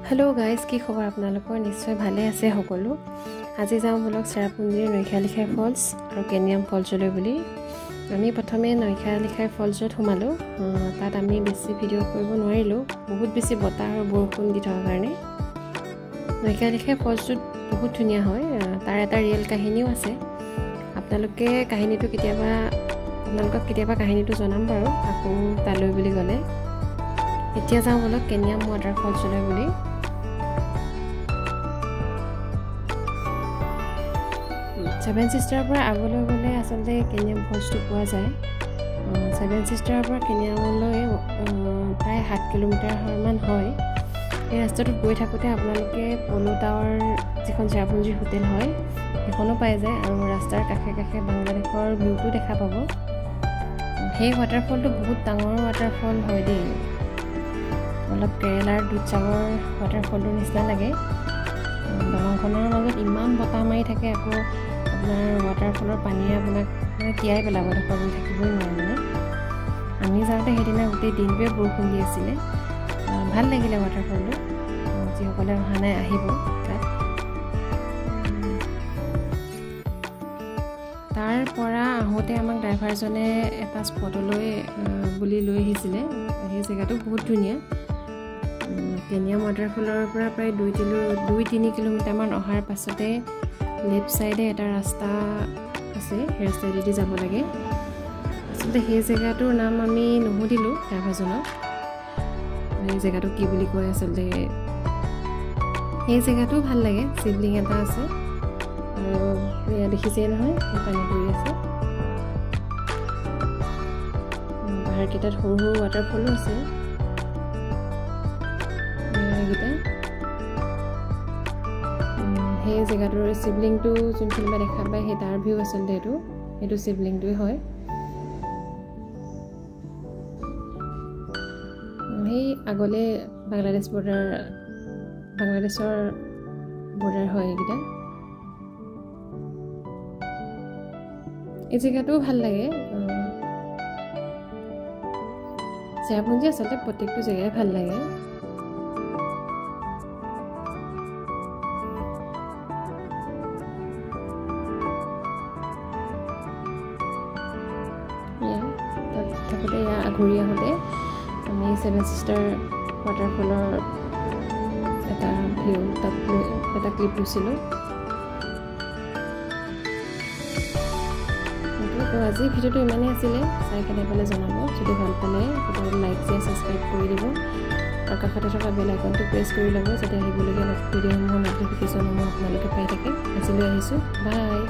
hello guys की खबर आपनालोকৰ निश्चय ভালে আছে সকলো আজি যাও ব্লগ চেৰাপুঞ্জীৰ নৈখালিখাই ফলস আৰু কেনিয়াম ফলছলৈ বুলি আমি প্ৰথমে নৈখালিখাই ফলছত সোমালো তাত আমি বেছি ভিডিও কৰিব নোৱাৰিলো বহুত বেছি বতাহ আৰু বৰষুণ দি থকা কাৰণে নৈখালিখাই ফলছত বহুত ধুনিয়া হয় তাৰ এটা ৰিয়েল কাহিনীও আছে আপোনালোকে কাহিনীটো কেতিয়াবা কাহিনীটো জনাম বাৰু আকৌ তালৈ বুলি গলে এতিয়া যাও ব্লগ কেনিয়াম ৱাটাৰফলছলৈ বুলি सेवन सिस्टर पर आगলৈ গলে আসলে কেনিয়াম ফলছটো পোৱা যায় सेवन सिस्टर पर কেনিয়ামলৈ প্ৰায় 7 কিলোমিটাৰ মান হয় এই ৰাস্তাটো গৈ থাকোতে আপোনালোকে পলো টাৱাৰ যিখন চেৰাপুঞ্জীৰ হোটেল হয় এখনো পাই যায় আৰু ৰাস্তাৰ কাষে কাষে বাংলাদেশৰ ভিউটো দেখা পাব সেই ৱাটাৰফলটো বহুত ডাঙৰ ৱাটাৰফল হয় দেই অলপ কেৰেলাৰ দুধসাগৰ ৱাটাৰফলটোৰ নিচিনা লাগে দলংখনৰ মাজত ইমান বতাহ মাৰি থাকে আকৌ আপোনাৰ ৱাটাৰফলৰ পানীয়ে আপোনাক তিয়াই পেলাব দখল থাকিবই নোৱাৰে আমি যাওঁতে সেইদিনা গোটেই দিনটোৱে বৰষুণ দি আছিলে ভাল লাগিলে ৱাটাৰফলটো যিসকলে অহা নাই আহিব তাত তাৰ পৰা আহোঁতে আমাক ড্ৰাইভাৰজনে এটা স্পটলৈ বুলি লৈ আহিছিলে সেই জেগাটো বহুত ধুনীয়া কেনিয়াম ৱাটাৰফলৰ পৰা প্ৰায় 2-3 কিলোমিটাৰমান অহাৰ পাছতে লেফট সাইডে এটা ৰাস্তা আছে সেই ৰাস্তাইদি যাব লাগে আসলে সেই জেগাটোৰ নাম আমি নুহুদিলো ড্ৰাইভাৰজনক এই জেগাটো কি বুলি কয় আসলে এই জেগাটো ভাল লাগে শিৱলিং এটা আছে আৰু এয়া দেখিছে নহয় এই পানী পৰি আছে পাহাৰকেইটাত সৰু সৰু ৱাটাৰফলো আছে এইকেইটা সেই জেগাটোৰ শিৱলিংটো যোনখিনিবা দেখা পায় সেই তাৰ ভিউ আচলতে এইটো শিৱলিংটোৱে হয় সেই আগলে বাংলাদেশৰ বৰ্ডাৰ হয় এইকেইটা এই জেগাটো ভাল লাগে চেৰাপুঞ্জী আচলতে প্ৰত্যেকটো জেগাই ভাল লাগে থাকোঁতে ঘূৰি আহোঁতে আমি সেভেন সিস্টাৰ ৱাটাৰফলৰ এটা ভিউ তাত এটা ক্লিপ লৈছিলোঁ তো আজি ভিডিঅ'টো ইমানেই আছিলে চাই কেনে পালে জনাব যদি ভাল পালে ভিডিঅ'টো লাইক শ্বেয়াৰ ছাবস্ক্ৰাইব কৰি দিব আৰু কাষতে থকা বেল আইকনটো প্ৰেছ কৰি ল'ব যাতে আহিবলগীয়া ভিডিঅ'সমূহৰ ন'টিফিকেশ্যনসমূহ আপোনালোকে পাই থাকে আজিলৈ আহিছোঁ বাই